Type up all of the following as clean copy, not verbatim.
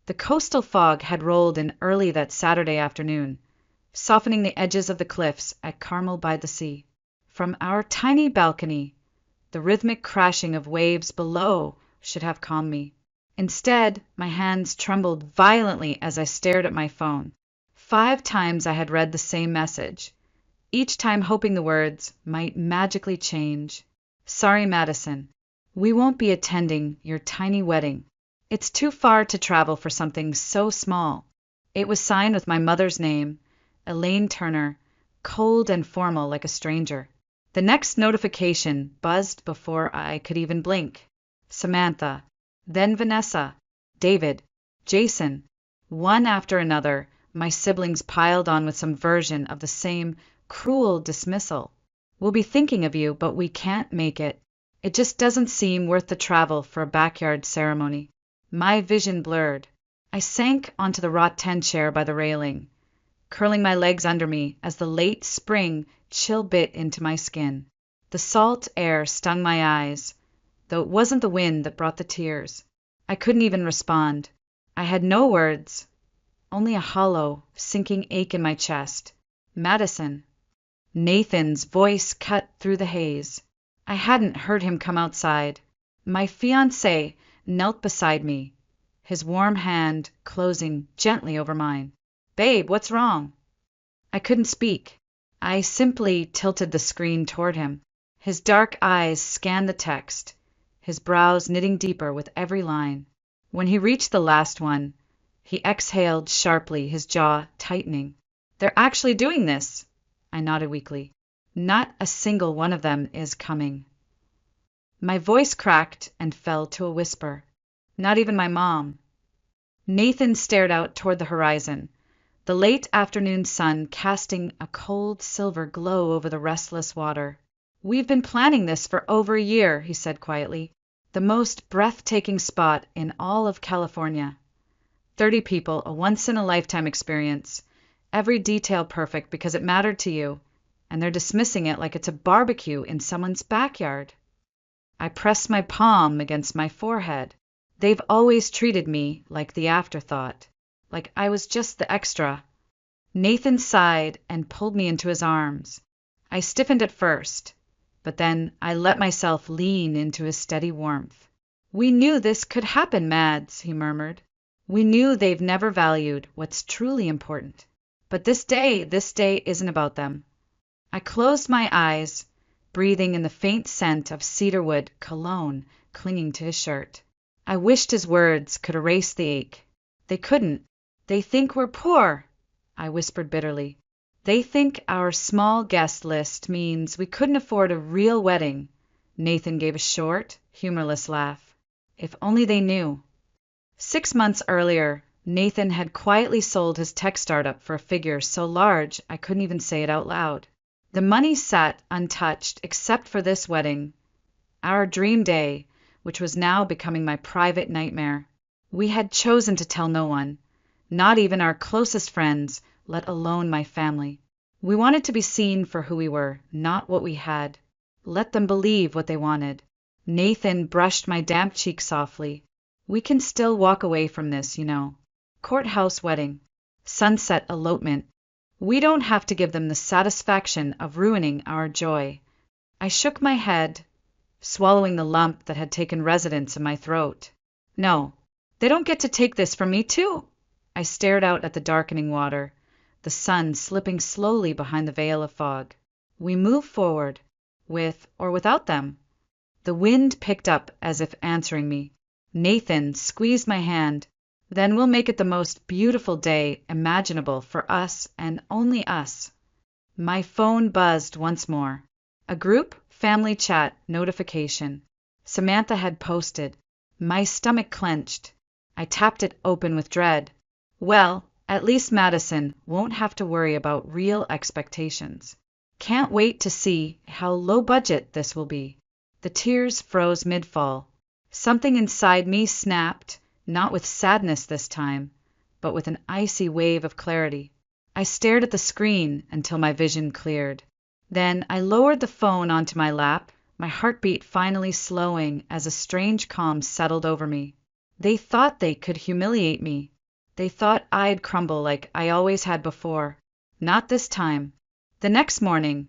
The coastal fog had rolled in early that Saturday afternoon, softening the edges of the cliffs at Carmel by the Sea. From our tiny balcony, the rhythmic crashing of waves below should have calmed me. Instead, my hands trembled violently as I stared at my phone. 5 times I had read the same message, each time hoping the words might magically change. Sorry, Madison. We won't be attending your tiny wedding. It's too far to travel for something so small. It was signed with my mother's name, Elaine Turner, cold and formal like a stranger. The next notification buzzed before I could even blink. Samantha, then Vanessa, David, Jason. One after another, my siblings piled on with some version of the same cruel dismissal. We'll be thinking of you, but we can't make it. It just doesn't seem worth the travel for a backyard ceremony. My vision blurred. I sank onto the wrought-tin chair by the railing, curling my legs under me as the late spring chill bit into my skin. The salt air stung my eyes, though it wasn't the wind that brought the tears. I couldn't even respond. I had no words, only a hollow, sinking ache in my chest. Madison. Nathan's voice cut through the haze. I hadn't heard him come outside. My fiancé knelt beside me, his warm hand closing gently over mine. Babe, what's wrong? I couldn't speak. I simply tilted the screen toward him. His dark eyes scanned the text, his brows knitting deeper with every line. When he reached the last one, he exhaled sharply, his jaw tightening. They're actually doing this, I nodded weakly. Not a single one of them is coming. My voice cracked and fell to a whisper. Not even my mom. Nathan stared out toward the horizon, the late afternoon sun casting a cold silver glow over the restless water. We've been planning this for over a year, he said quietly. The most breathtaking spot in all of California. 30 people, a once-in-a-lifetime experience. Every detail perfect because it mattered to you, and they're dismissing it like it's a barbecue in someone's backyard. I pressed my palm against my forehead. They've always treated me like the afterthought, like I was just the extra. Nathan sighed and pulled me into his arms. I stiffened at first, but then I let myself lean into his steady warmth. We knew this could happen, Mads, he murmured. We knew they've never valued what's truly important. But this day isn't about them. I closed my eyes, breathing in the faint scent of cedarwood cologne clinging to his shirt. I wished his words could erase the ache. They couldn't. They think we're poor, I whispered bitterly. They think our small guest list means we couldn't afford a real wedding. Nathan gave a short, humorless laugh. If only they knew. 6 months earlier, Nathan had quietly sold his tech startup for a figure so large I couldn't even say it out loud. The money sat untouched except for this wedding, our dream day, which was now becoming my private nightmare. We had chosen to tell no one, not even our closest friends, let alone my family. We wanted to be seen for who we were, not what we had. Let them believe what they wanted. Nathan brushed my damp cheek softly. We can still walk away from this, you know. Courthouse wedding. Sunset elopement. We don't have to give them the satisfaction of ruining our joy. I shook my head, swallowing the lump that had taken residence in my throat. No, they don't get to take this from me, too. I stared out at the darkening water, the sun slipping slowly behind the veil of fog. We moved forward, with or without them. The wind picked up as if answering me. Nathan squeezed my hand. Then we'll make it the most beautiful day imaginable for us and only us. My phone buzzed once more. A group family chat notification. Samantha had posted. My stomach clenched. I tapped it open with dread. Well, at least Madison won't have to worry about real expectations. Can't wait to see how low budget this will be. The tears froze mid-fall. Something inside me snapped, not with sadness this time, but with an icy wave of clarity. I stared at the screen until my vision cleared. Then I lowered the phone onto my lap, my heartbeat finally slowing as a strange calm settled over me. They thought they could humiliate me, They thought I'd crumble like I always had before. Not this time. The next morning,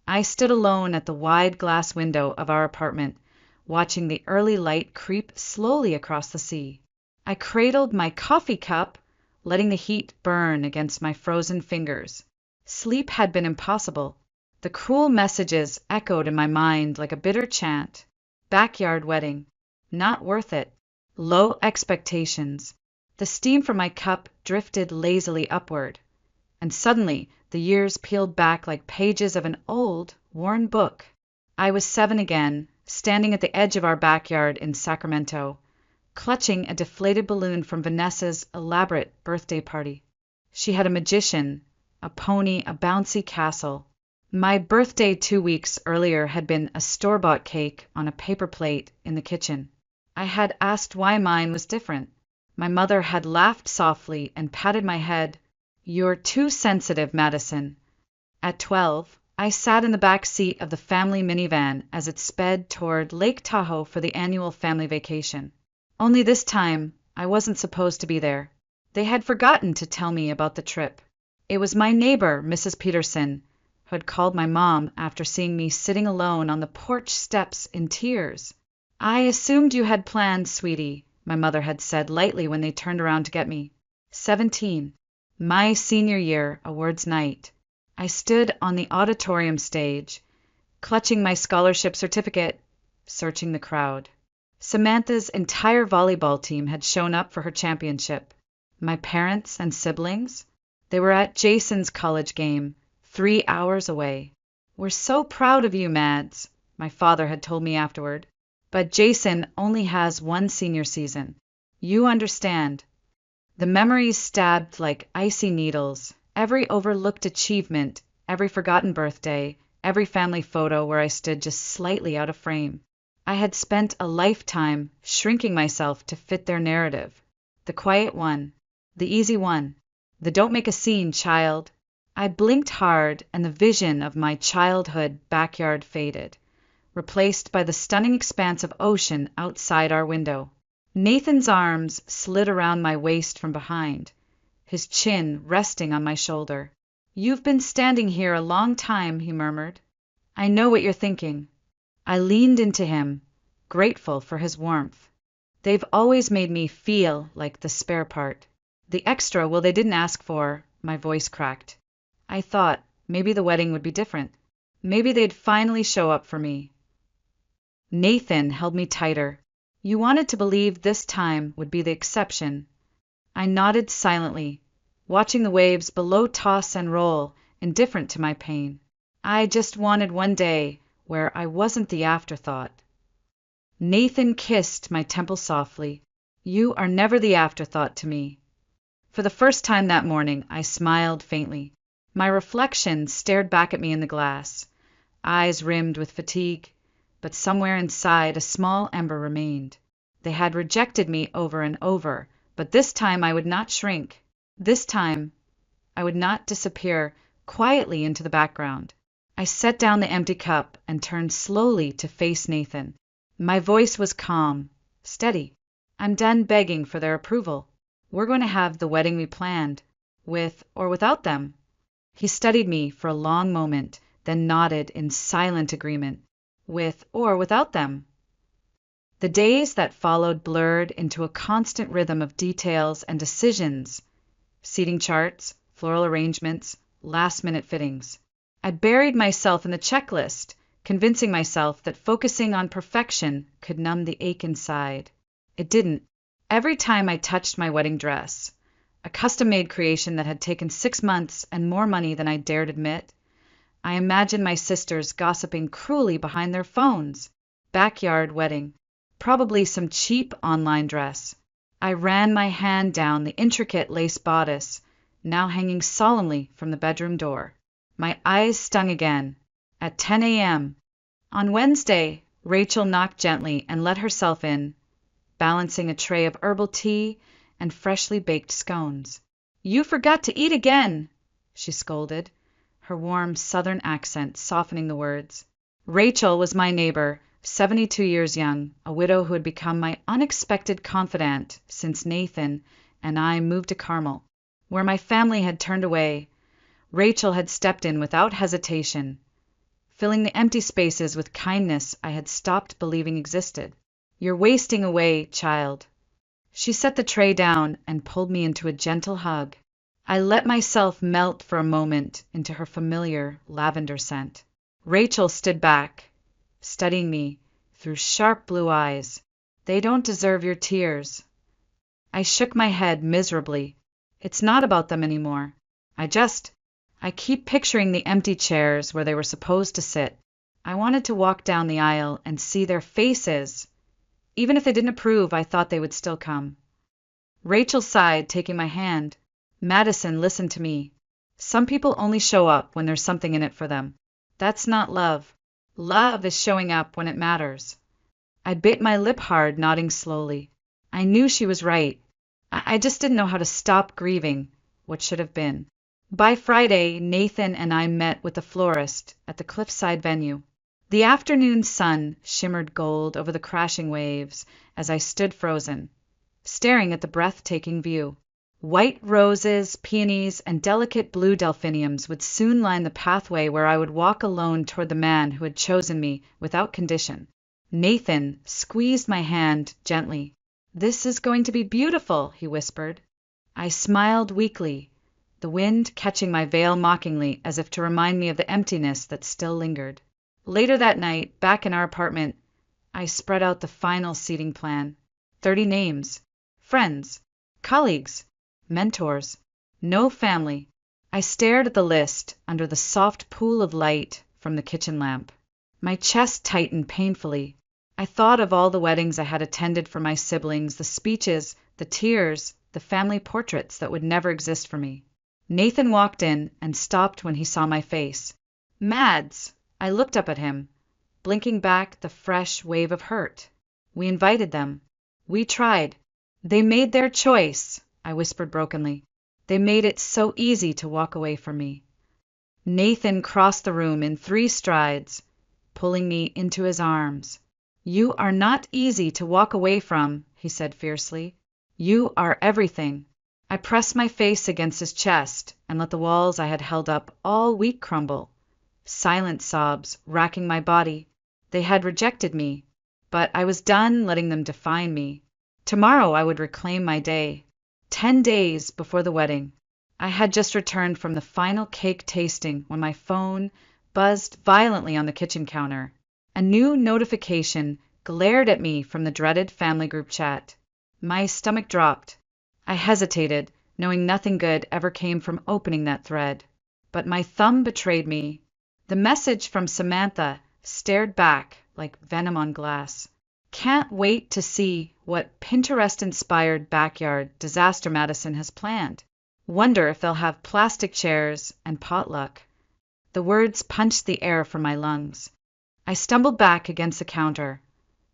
I stood alone at the wide glass window of our apartment, watching the early light creep slowly across the sea. I cradled my coffee cup, letting the heat burn against my frozen fingers. Sleep had been impossible. The cruel messages echoed in my mind like a bitter chant. Backyard wedding. Not worth it. Low expectations. The steam from my cup drifted lazily upward, and suddenly the years peeled back like pages of an old, worn book. I was 7 again, standing at the edge of our backyard in Sacramento, clutching a deflated balloon from Vanessa's elaborate birthday party. She had a magician, a pony, a bouncy castle. My birthday 2 weeks earlier had been a store-bought cake on a paper plate in the kitchen. I had asked why mine was different. My mother had laughed softly and patted my head. "You're too sensitive, Madison." At 12, I sat in the back seat of the family minivan as it sped toward Lake Tahoe for the annual family vacation. Only this time, I wasn't supposed to be there. They had forgotten to tell me about the trip. It was my neighbor, Mrs. Peterson, who had called my mom after seeing me sitting alone on the porch steps in tears. "I assumed you had plans, sweetie," my mother had said lightly when they turned around to get me. 17. My senior year, awards night. I stood on the auditorium stage, clutching my scholarship certificate, searching the crowd. Samantha's entire volleyball team had shown up for her championship. My parents and siblings? They were at Jason's college game, 3 hours away. "We're so proud of you, Mads," my father had told me afterward. "But Jason only has one senior season. You understand." The memories stabbed like icy needles. Every overlooked achievement, every forgotten birthday, every family photo where I stood just slightly out of frame. I had spent a lifetime shrinking myself to fit their narrative. The quiet one, the easy one, the "don't make a scene, child." I blinked hard, and the vision of my childhood backyard faded, replaced by the stunning expanse of ocean outside our window. Nathan's arms slid around my waist from behind, his chin resting on my shoulder. "You've been standing here a long time," he murmured. "I know what you're thinking." I leaned into him, grateful for his warmth. "They've always made me feel like the spare part. The extra, well, they didn't ask for." My voice cracked. I thought maybe the wedding would be different. Maybe they'd finally show up for me. Nathan held me tighter. "You wanted to believe this time would be the exception." I nodded silently, watching the waves below toss and roll, indifferent to my pain. I just wanted one day where I wasn't the afterthought. Nathan kissed my temple softly. "You are never the afterthought to me." For the first time that morning, I smiled faintly. My reflection stared back at me in the glass, eyes rimmed with fatigue, but somewhere inside a small ember remained. They had rejected me over and over, but this time I would not shrink. This time I would not disappear quietly into the background. I set down the empty cup and turned slowly to face Nathan. My voice was calm, steady. "I'm done begging for their approval. We're going to have the wedding we planned, with or without them." He studied me for a long moment, then nodded in silent agreement. "With or without them." The days that followed blurred into a constant rhythm of details and decisions. Seating charts, floral arrangements, last-minute fittings. I buried myself in the checklist, convincing myself that focusing on perfection could numb the ache inside. It didn't. Every time I touched my wedding dress, a custom-made creation that had taken 6 months and more money than I dared admit, I imagined my sisters gossiping cruelly behind their phones. Backyard wedding. Probably some cheap online dress. I ran my hand down the intricate lace bodice, now hanging solemnly from the bedroom door. My eyes stung again. At 10 a.m. On Wednesday, Rachel knocked gently and let herself in, balancing a tray of herbal tea and freshly baked scones. "You forgot to eat again," she scolded, her warm southern accent softening the words. Rachel was my neighbor, 72 years young, a widow who had become my unexpected confidant since Nathan and I moved to Carmel, where my family had turned away. Rachel had stepped in without hesitation, filling the empty spaces with kindness I had stopped believing existed. "You're wasting away, child." She set the tray down and pulled me into a gentle hug. I let myself melt for a moment into her familiar lavender scent. Rachel stood back, studying me through sharp blue eyes. "They don't deserve your tears." I shook my head miserably. "It's not about them anymore. I keep picturing the empty chairs where they were supposed to sit. I wanted to walk down the aisle and see their faces. Even if they didn't approve, I thought they would still come." Rachel sighed, taking my hand. "Madison, listen to me. Some people only show up when there's something in it for them. That's not love. Love is showing up when it matters." I bit my lip hard, nodding slowly. I knew she was right. I just didn't know how to stop grieving what should have been. By Friday, Nathan and I met with the florist at the cliffside venue. The afternoon sun shimmered gold over the crashing waves as I stood frozen, staring at the breathtaking view. White roses, peonies, and delicate blue delphiniums would soon line the pathway where I would walk alone toward the man who had chosen me without condition. Nathan squeezed my hand gently. "This is going to be beautiful," he whispered. I smiled weakly, the wind catching my veil mockingly as if to remind me of the emptiness that still lingered. Later that night, back in our apartment, I spread out the final seating plan. 30 names. Friends. Colleagues. Mentors. No family. I stared at the list under the soft pool of light from the kitchen lamp. My chest tightened painfully. I thought of all the weddings I had attended for my siblings, the speeches, the tears, the family portraits that would never exist for me. Nathan walked in and stopped when he saw my face. "Mads!" I looked up at him, blinking back the fresh wave of hurt. "We invited them. We tried. They made their choice," I whispered brokenly. "They made it so easy to walk away from me." Nathan crossed the room in 3 strides, pulling me into his arms. "You are not easy to walk away from," he said fiercely. "You are everything." I pressed my face against his chest and let the walls I had held up all week crumble. Silent sobs racking my body. They had rejected me, but I was done letting them define me. Tomorrow I would reclaim my day. 10 days before the wedding. I had just returned from the final cake tasting when my phone buzzed violently on the kitchen counter. A new notification glared at me from the dreaded family group chat. My stomach dropped. I hesitated, knowing nothing good ever came from opening that thread. But my thumb betrayed me. The message from Samantha stared back like venom on glass. "Can't wait to see what Pinterest-inspired backyard disaster Madison has planned. Wonder if they'll have plastic chairs and potluck." The words punched the air from my lungs. I stumbled back against the counter,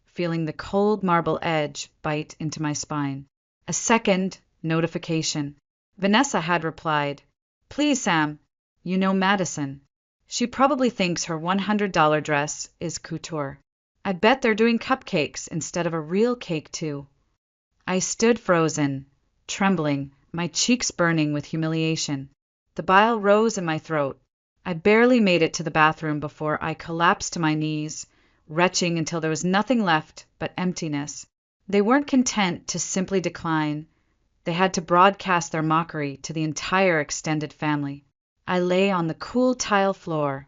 feeling the cold marble edge bite into my spine. A second notification. Vanessa had replied, "Please, Sam, you know Madison. She probably thinks her $100 dress is couture. I bet they're doing cupcakes instead of a real cake, too." I stood frozen, trembling, my cheeks burning with humiliation. The bile rose in my throat. I barely made it to the bathroom before I collapsed to my knees, retching until there was nothing left but emptiness. They weren't content to simply decline. They had to broadcast their mockery to the entire extended family. I lay on the cool tile floor,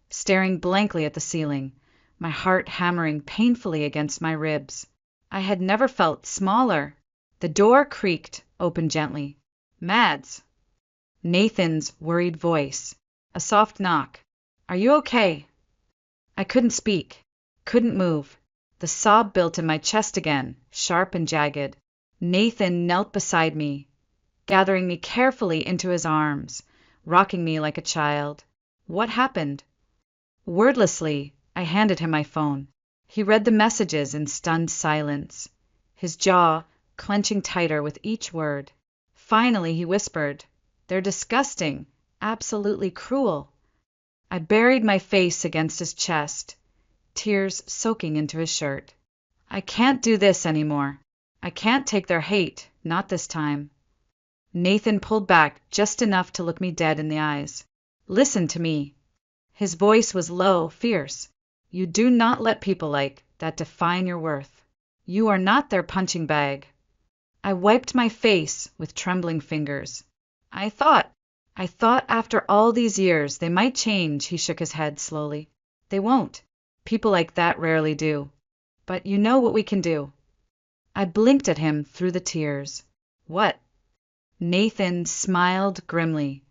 staring blankly at the ceiling, my heart hammering painfully against my ribs. I had never felt smaller. The door creaked open gently. "Mads!" Nathan's worried voice. A soft knock. "Are you okay?" I couldn't speak, couldn't move. The sob built in my chest again, sharp and jagged. Nathan knelt beside me, gathering me carefully into his arms, rocking me like a child. "What happened?" Wordlessly, I handed him my phone. He read the messages in stunned silence, his jaw clenching tighter with each word. Finally, he whispered, "They're disgusting, absolutely cruel." I buried my face against his chest, tears soaking into his shirt. "I can't do this anymore. I can't take their hate, not this time." Nathan pulled back just enough to look me dead in the eyes. Listen to me. His voice was low, fierce. You do not let people like that define your worth. You are not their punching bag. I wiped my face with trembling fingers. I thought after all these years they might change, he shook his head slowly. They won't. People like that rarely do. But you know what we can do. I blinked at him through the tears. What? Nathan smiled grimly,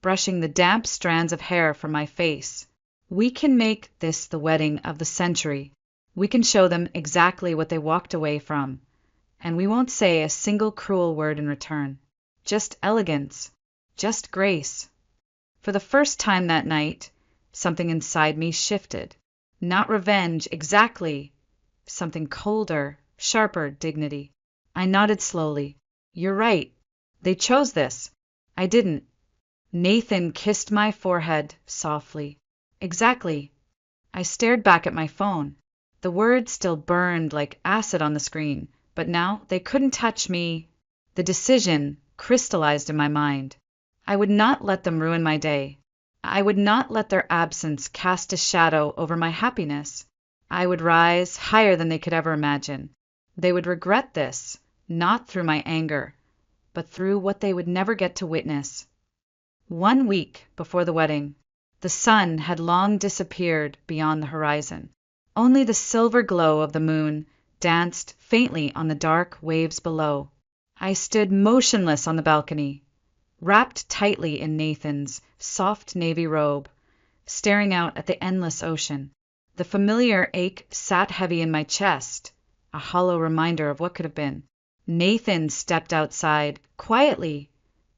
brushing the damp strands of hair from my face. We can make this the wedding of the century. We can show them exactly what they walked away from, and we won't say a single cruel word in return. Just elegance. Just grace. For the first time that night, something inside me shifted. Not revenge, exactly. Something colder, sharper dignity. I nodded slowly. You're right. They chose this. I didn't. Nathan kissed my forehead softly. Exactly. I stared back at my phone. The words still burned like acid on the screen, but now they couldn't touch me. The decision crystallized in my mind. I would not let them ruin my day. I would not let their absence cast a shadow over my happiness. I would rise higher than they could ever imagine. They would regret this, not through my anger, but through what they would never get to witness. 1 week before the wedding, the sun had long disappeared beyond the horizon. Only the silver glow of the moon danced faintly on the dark waves below. I stood motionless on the balcony, wrapped tightly in Nathan's soft navy robe, staring out at the endless ocean. The familiar ache sat heavy in my chest, a hollow reminder of what could have been. Nathan stepped outside, quietly,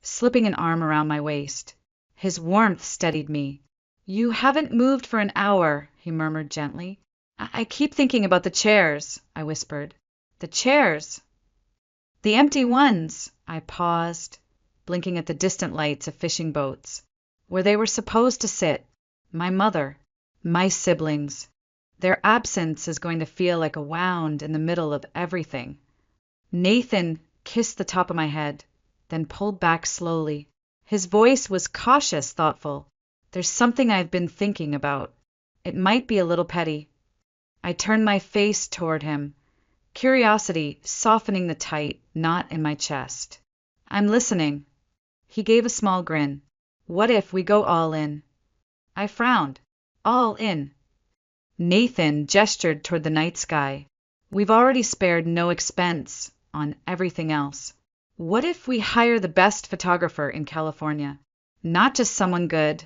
slipping an arm around my waist. His warmth steadied me. You haven't moved for an hour, he murmured gently. I keep thinking about the chairs, I whispered. The chairs? The empty ones. I paused, blinking at the distant lights of fishing boats, where they were supposed to sit. My mother, my siblings. Their absence is going to feel like a wound in the middle of everything. Nathan kissed the top of my head, then pulled back slowly. His voice was cautious, thoughtful. There's something I've been thinking about. It might be a little petty. I turned my face toward him, curiosity softening the tight knot in my chest. I'm listening. He gave a small grin. What if we go all in? I frowned. All in. Nathan gestured toward the night sky. We've already spared no expense on everything else. What if we hire the best photographer in California? Not just someone good,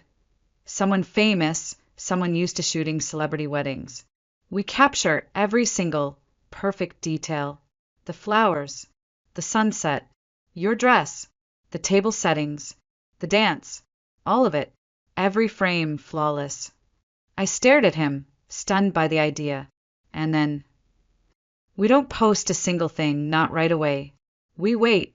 someone famous, someone used to shooting celebrity weddings. We capture every single perfect detail. The flowers, the sunset, your dress, the table settings, the dance, all of it, every frame flawless. I stared at him, stunned by the idea, and then, we don't post a single thing, not right away. We wait.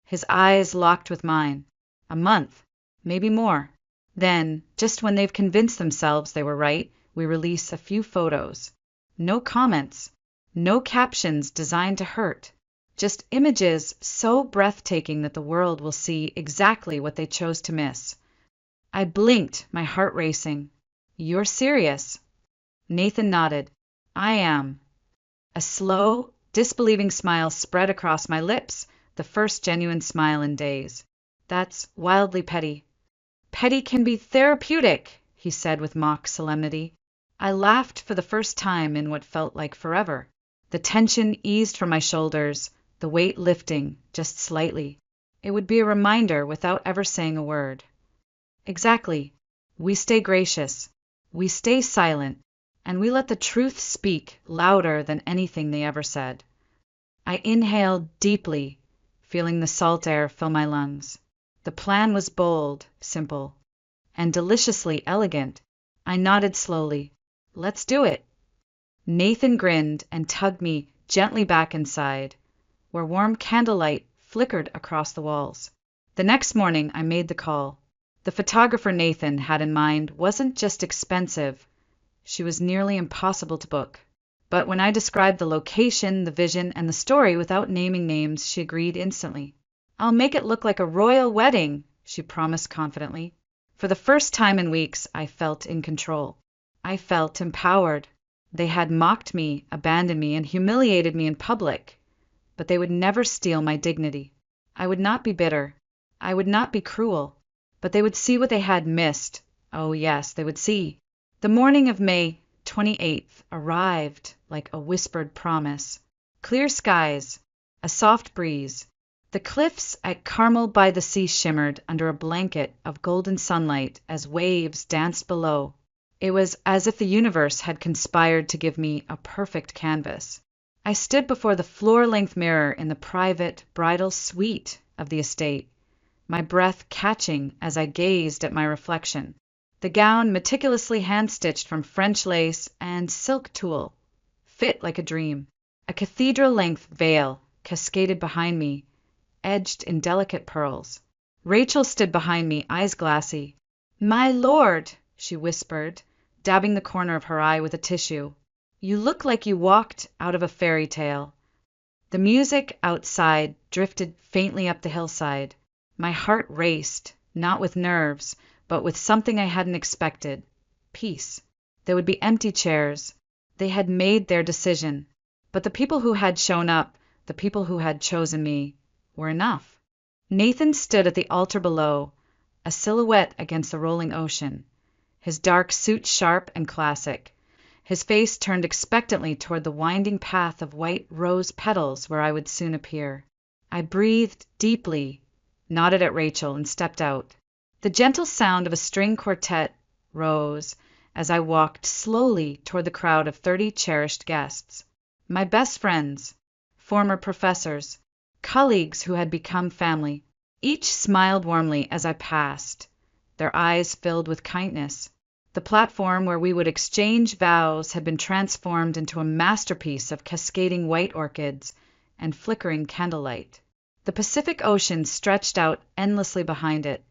His eyes locked with mine. A month, maybe more. Then, just when they've convinced themselves they were right, we release a few photos. No comments, no captions designed to hurt. Just images so breathtaking that the world will see exactly what they chose to miss. I blinked, my heart racing. You're serious? Nathan nodded. I am. A slow, disbelieving smile spread across my lips, the first genuine smile in days. That's wildly petty. Petty can be therapeutic, he said with mock solemnity. I laughed for the first time in what felt like forever. The tension eased from my shoulders, the weight lifting just slightly. It would be a reminder without ever saying a word. Exactly. We stay gracious. We stay silent. And we let the truth speak louder than anything they ever said. I inhaled deeply, feeling the salt air fill my lungs. The plan was bold, simple, and deliciously elegant. I nodded slowly. Let's do it. Nathan grinned and tugged me gently back inside, where warm candlelight flickered across the walls. The next morning I made the call. The photographer Nathan had in mind wasn't just expensive. She was nearly impossible to book. But when I described the location, the vision, and the story without naming names, she agreed instantly. I'll make it look like a royal wedding, she promised confidently. For the first time in weeks, I felt in control. I felt empowered. They had mocked me, abandoned me, and humiliated me in public, but they would never steal my dignity. I would not be bitter. I would not be cruel. But they would see what they had missed. Oh yes, they would see. The morning of May 28th arrived like a whispered promise. Clear skies, a soft breeze. The cliffs at Carmel by the Sea shimmered under a blanket of golden sunlight as waves danced below. It was as if the universe had conspired to give me a perfect canvas. I stood before the floor-length mirror in the private bridal suite of the estate, my breath catching as I gazed at my reflection. The gown meticulously hand-stitched from French lace and silk tulle, fit like a dream. A cathedral-length veil cascaded behind me, edged in delicate pearls. Rachel stood behind me, eyes glassy. "My lord," she whispered, dabbing the corner of her eye with a tissue, "you look like you walked out of a fairy tale." The music outside drifted faintly up the hillside. My heart raced, not with nerves, but with something I hadn't expected. Peace. There would be empty chairs. They had made their decision. But the people who had shown up, the people who had chosen me, were enough. Nathan stood at the altar below, a silhouette against the rolling ocean, his dark suit sharp and classic, his face turned expectantly toward the winding path of white rose petals where I would soon appear. I breathed deeply, nodded at Rachel, and stepped out. The gentle sound of a string quartet rose as I walked slowly toward the crowd of 30 cherished guests. My best friends, former professors, colleagues who had become family. Each smiled warmly as I passed, their eyes filled with kindness. The platform where we would exchange vows had been transformed into a masterpiece of cascading white orchids and flickering candlelight. The Pacific Ocean stretched out endlessly behind it,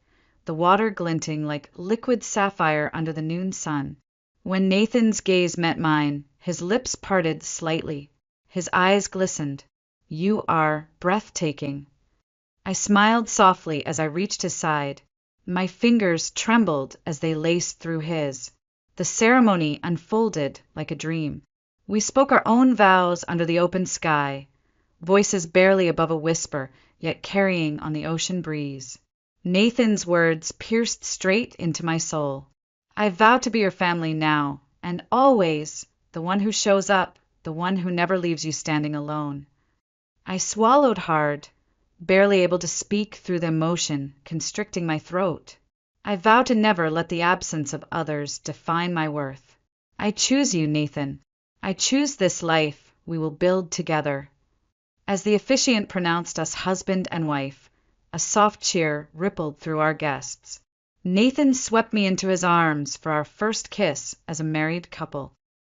the water glinting like liquid sapphire under the noon sun. When Nathan's gaze met mine, his lips parted slightly. His eyes glistened. "You are breathtaking." I smiled softly as I reached his side. My fingers trembled as they laced through his. The ceremony unfolded like a dream. We spoke our own vows under the open sky, voices barely above a whisper, yet carrying on the ocean breeze. Nathan's words pierced straight into my soul. "I vow to be your family now, and always, the one who shows up, the one who never leaves you standing alone." I swallowed hard, barely able to speak through the emotion constricting my throat. I vow to never let the absence of others define my worth. I choose you, Nathan. I choose this life we will build together. As the officiant pronounced us husband and wife, a soft cheer rippled through our guests. Nathan swept me into his arms for our first kiss as a married couple.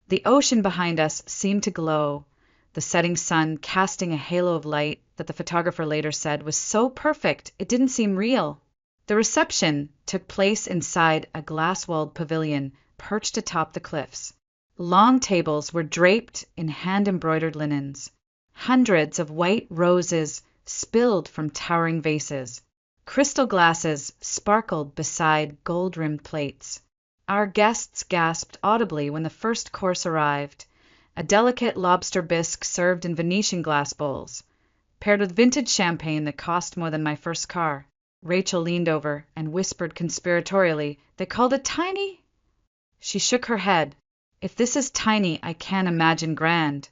The ocean behind us seemed to glow, the setting sun casting a halo of light that the photographer later said was so perfect it didn't seem real. The reception took place inside a glass-walled pavilion perched atop the cliffs. Long tables were draped in hand-embroidered linens. Hundreds of white roses spilled from towering vases. Crystal glasses sparkled beside gold-rimmed plates. Our guests gasped audibly when the first course arrived, a delicate lobster bisque served in Venetian glass bowls, paired with vintage champagne that cost more than my first car. Rachel leaned over and whispered conspiratorially, "They called it tiny?" She shook her head. "If this is tiny, I can't imagine grand."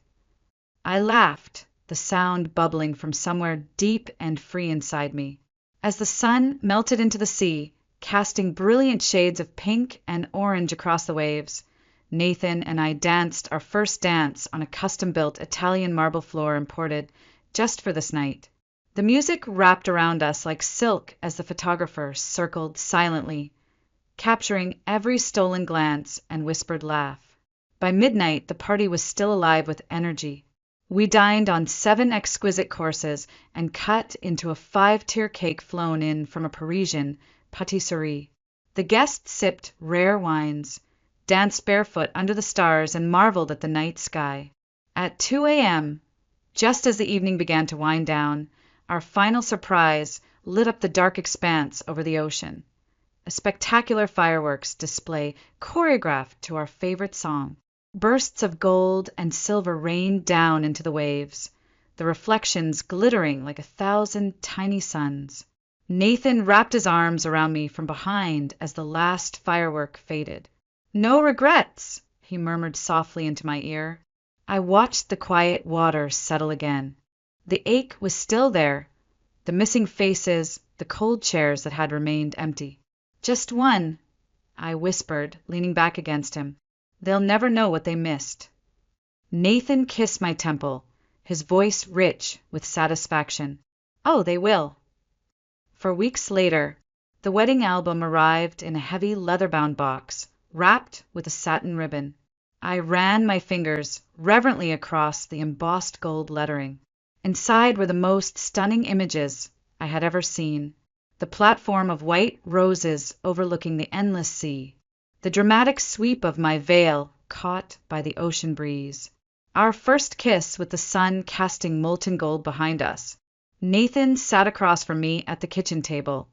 I laughed, the sound bubbling from somewhere deep and free inside me. As the sun melted into the sea, casting brilliant shades of pink and orange across the waves, Nathan and I danced our first dance on a custom-built Italian marble floor imported just for this night. The music wrapped around us like silk as the photographer circled silently, capturing every stolen glance and whispered laugh. By midnight, the party was still alive with energy. We dined on 7 exquisite courses and cut into a 5-tier cake flown in from a Parisian patisserie. The guests sipped rare wines, danced barefoot under the stars, and marveled at the night sky. At 2 a.m., just as the evening began to wind down, Our final surprise lit up the dark expanse over the ocean. A spectacular fireworks display choreographed to our favorite song. Bursts of gold and silver rained down into the waves, the reflections glittering like 1,000 tiny suns. Nathan wrapped his arms around me from behind as the last firework faded. "No regrets," he murmured softly into my ear. I watched the quiet water settle again. The ache was still there, the missing faces, the cold chairs that had remained empty. "Just one," I whispered, leaning back against him. "They'll never know what they missed." Nathan kissed my temple, his voice rich with satisfaction. "Oh, they will." For weeks later, the wedding album arrived in a heavy leather-bound box, wrapped with a satin ribbon. I ran my fingers reverently across the embossed gold lettering. Inside were the most stunning images I had ever seen. The platform of white roses overlooking the endless sea. The dramatic sweep of my veil caught by the ocean breeze. Our first kiss with the sun casting molten gold behind us. Nathan sat across from me at the kitchen table,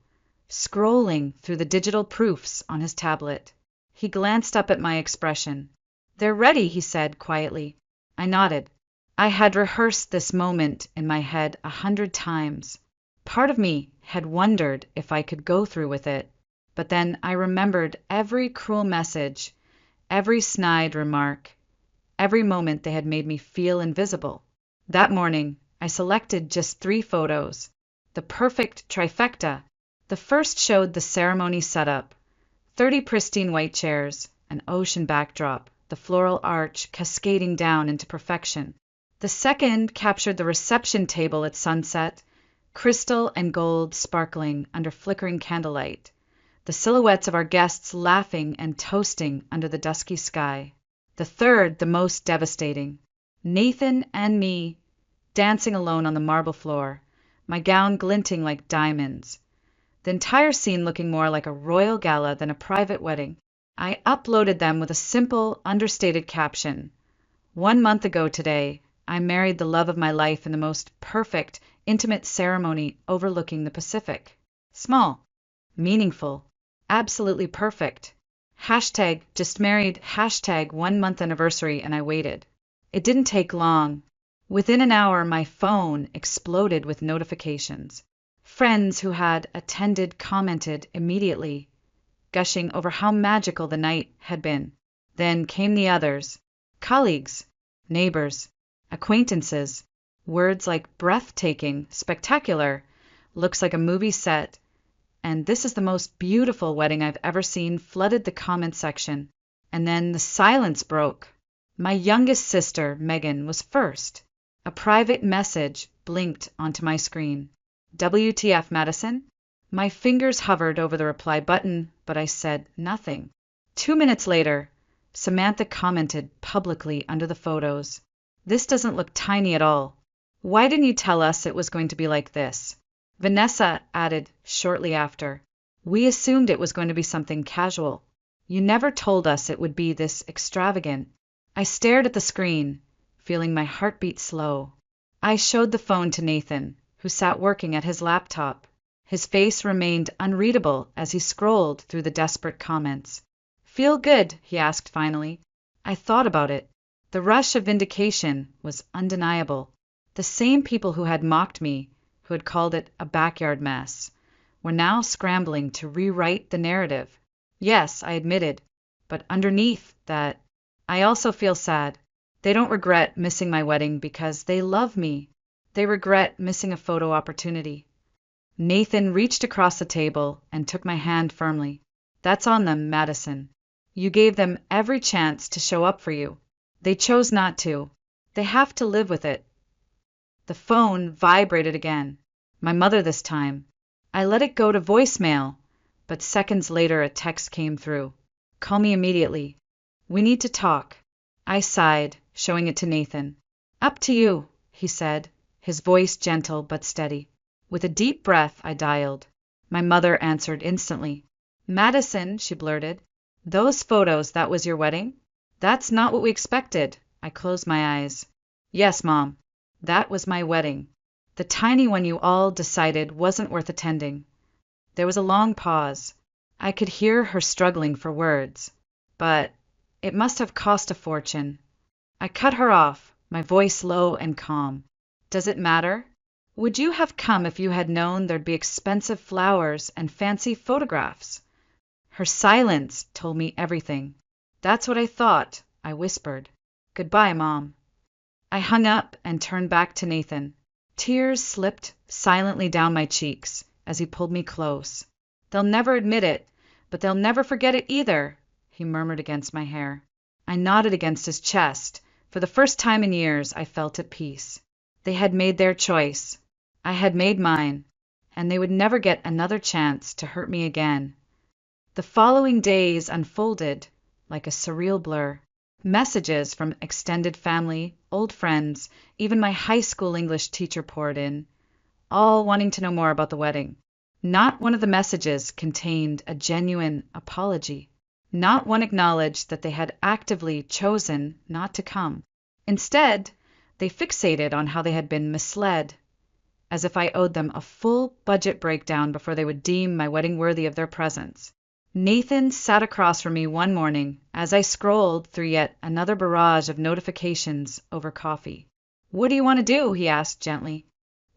scrolling through the digital proofs on his tablet. He glanced up at my expression. "They're ready," he said quietly. I nodded. I had rehearsed this moment in my head 100 times. Part of me had wondered if I could go through with it, but then I remembered every cruel message, every snide remark, every moment they had made me feel invisible. That morning, I selected just 3 photos, the perfect trifecta. The first showed the ceremony setup, 30 pristine white chairs, an ocean backdrop, the floral arch cascading down into perfection. The second captured the reception table at sunset, crystal and gold sparkling under flickering candlelight, the silhouettes of our guests laughing and toasting under the dusky sky. The third, the most devastating, Nathan and me dancing alone on the marble floor, my gown glinting like diamonds. The entire scene looking more like a royal gala than a private wedding. I uploaded them with a simple, understated caption. 1 month ago today, I married the love of my life in the most perfect, intimate ceremony overlooking the Pacific. Small, meaningful, absolutely perfect. Hashtag just married, hashtag 1 month anniversary, and I waited. It didn't take long. Within an hour, my phone exploded with notifications. Friends who had attended commented immediately, gushing over how magical the night had been. Then came the others, colleagues, neighbors, acquaintances. Words like breathtaking, spectacular, looks like a movie set, and "this is the most beautiful wedding I've ever seen" flooded the comment section. And then the silence broke. My youngest sister, Megan, was first. A private message blinked onto my screen. "WTF, Madison?" My fingers hovered over the reply button, but I said nothing. 2 minutes later, Samantha commented publicly under the photos. "This doesn't look tiny at all. Why didn't you tell us it was going to be like this?" Vanessa added shortly after, "We assumed it was going to be something casual. You never told us it would be this extravagant." I stared at the screen, feeling my heartbeat slow. I showed the phone to Nathan, who sat working at his laptop. His face remained unreadable as he scrolled through the desperate comments. "Feel good?" he asked finally. I thought about it. The rush of vindication was undeniable. The same people who had mocked me, who had called it a backyard mess, were now scrambling to rewrite the narrative. "Yes," I admitted, "but underneath that, I also feel sad. They don't regret missing my wedding because they love me. They regret missing a photo opportunity." Nathan reached across the table and took my hand firmly. "That's on them, Madison. You gave them every chance to show up for you. They chose not to. They have to live with it." The phone vibrated again. My mother this time. I let it go to voicemail, but seconds later a text came through. "Call me immediately. We need to talk." I sighed, showing it to Nathan. "Up to you," he said, his voice gentle but steady. With a deep breath, I dialed. My mother answered instantly. "Madison," she blurted, "those photos, that was your wedding?" "That's not what we expected." I closed my eyes. "Yes, Mom, that was my wedding. The tiny one you all decided wasn't worth attending. There was a long pause. I could hear her struggling for words, but it must have cost a fortune. I cut her off, my voice low and calm. Does it matter? Would you have come if you had known there'd be expensive flowers and fancy photographs? Her silence told me everything. That's what I thought, I whispered. Goodbye, Mom. I hung up and turned back to Nathan. Tears slipped silently down my cheeks as he pulled me close. They'll never admit it, but they'll never forget it either, he murmured against my hair. I nodded against his chest. For the first time in years, I felt at peace. They had made their choice. I had made mine, and they would never get another chance to hurt me again. The following days unfolded like a surreal blur. Messages from extended family, old friends, even my high school English teacher poured in, all wanting to know more about the wedding. Not one of the messages contained a genuine apology. Not one acknowledged that they had actively chosen not to come. Instead, they fixated on how they had been misled, as if I owed them a full budget breakdown before they would deem my wedding worthy of their presence. Nathan sat across from me one morning as I scrolled through yet another barrage of notifications over coffee. What do you want to do? He asked gently.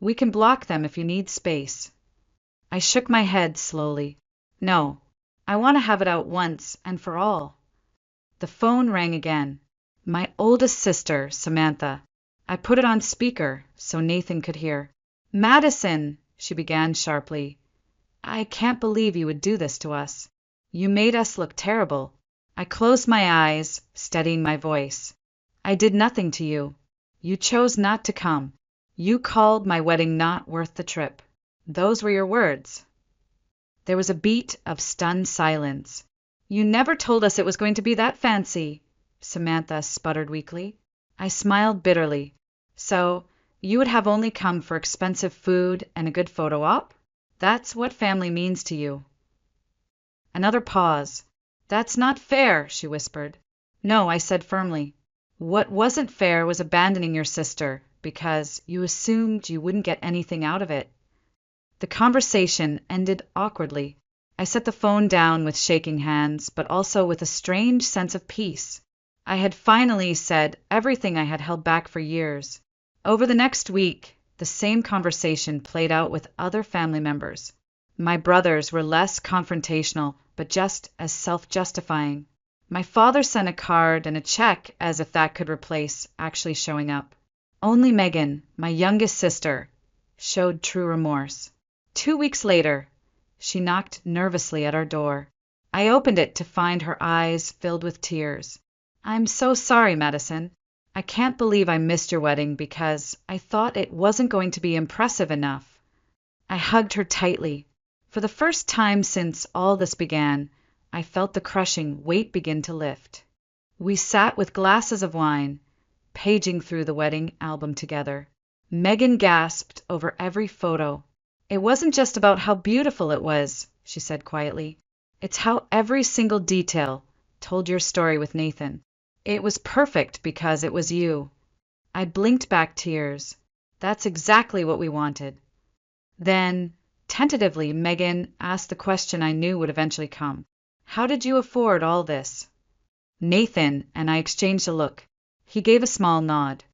We can block them if you need space. I shook my head slowly. No, I want to have it out once and for all. The phone rang again. My oldest sister, Samantha. I put it on speaker so Nathan could hear. Madison, she began sharply. I can't believe you would do this to us. You made us look terrible. I closed my eyes, steadying my voice. I did nothing to you. You chose not to come. You called my wedding not worth the trip. Those were your words. There was a beat of stunned silence. You never told us it was going to be that fancy, Samantha sputtered weakly. I smiled bitterly. So, you would have only come for expensive food and a good photo op? That's what family means to you. Another pause. That's not fair, she whispered. No, I said firmly. What wasn't fair was abandoning your sister because you assumed you wouldn't get anything out of it. The conversation ended awkwardly. I set the phone down with shaking hands, but also with a strange sense of peace. I had finally said everything I had held back for years. Over the next week, the same conversation played out with other family members. My brothers were less confrontational, but just as self-justifying. My father sent a card and a check as if that could replace actually showing up. Only Megan, my youngest sister, showed true remorse. 2 weeks later, she knocked nervously at our door. I opened it to find her eyes filled with tears. I'm so sorry, Madison. I can't believe I missed your wedding because I thought it wasn't going to be impressive enough. I hugged her tightly. For the first time since all this began, I felt the crushing weight begin to lift. We sat with glasses of wine, paging through the wedding album together. Megan gasped over every photo. It wasn't just about how beautiful it was, she said quietly. It's how every single detail told your story with Nathan. It was perfect because it was you. I blinked back tears. That's exactly what we wanted. Then, tentatively, Megan asked the question I knew would eventually come. How did you afford all this? Nathan and I exchanged a look. He gave a small nod.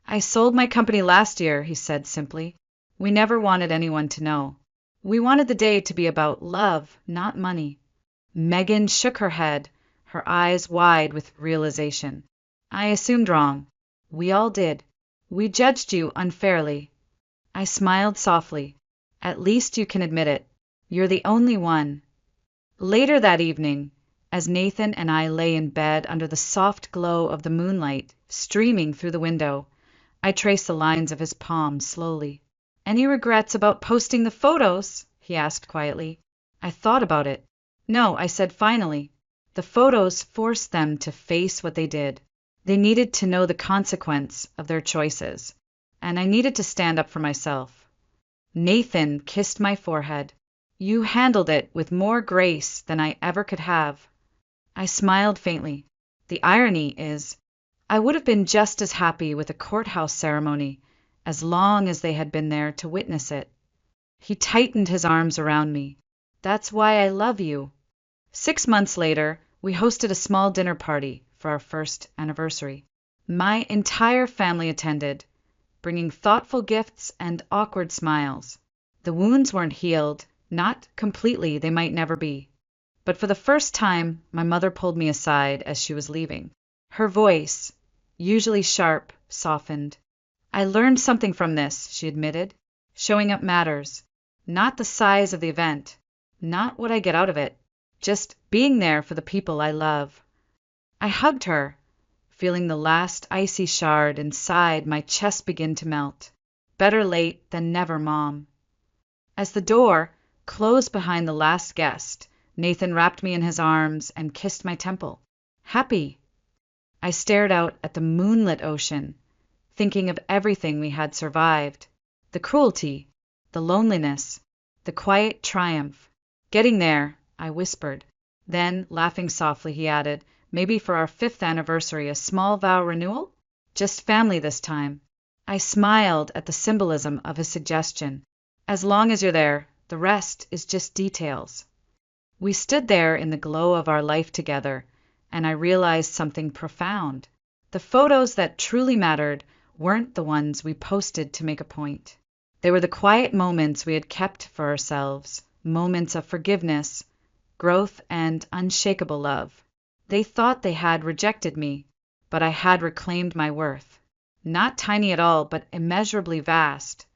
I sold my company last year, he said simply. We never wanted anyone to know. We wanted the day to be about love, not money. Megan shook her head, her eyes wide with realization. I assumed wrong. We all did. We judged you unfairly. I smiled softly. At least you can admit it. You're the only one. Later that evening, as Nathan and I lay in bed under the soft glow of the moonlight streaming through the window, I traced the lines of his palm slowly. Any regrets about posting the photos? He asked quietly. I thought about it. No, I said finally. The photos forced them to face what they did. They needed to know the consequence of their choices, and I needed to stand up for myself. Nathan kissed my forehead. You handled it with more grace than I ever could have. I smiled faintly. The irony is, I would have been just as happy with a courthouse ceremony as long as they had been there to witness it. He tightened his arms around me. That's why I love you. 6 months later, we hosted a small dinner party for our first anniversary. My entire family attended, bringing thoughtful gifts and awkward smiles. The wounds weren't healed, not completely, they might never be. But for the first time, my mother pulled me aside as she was leaving. Her voice, usually sharp, softened. I learned something from this, she admitted. Showing up matters. Not the size of the event, not what I get out of it, just being there for the people I love. I hugged her, feeling the last icy shard inside my chest begin to melt. Better late than never, Mom. As the door closed behind the last guest, Nathan wrapped me in his arms and kissed my temple. Happy. I stared out at the moonlit ocean, thinking of everything we had survived. The cruelty, the loneliness, the quiet triumph. Getting there, I whispered. Then, laughing softly, he added, maybe for our 5th anniversary, a small vow renewal? Just family this time. I smiled at the symbolism of his suggestion. As long as you're there, the rest is just details. We stood there in the glow of our life together, and I realized something profound. The photos that truly mattered weren't the ones we posted to make a point. They were the quiet moments we had kept for ourselves, moments of forgiveness, growth, and unshakable love. They thought they had rejected me, but I had reclaimed my worth. Not tiny at all, but immeasurably vast.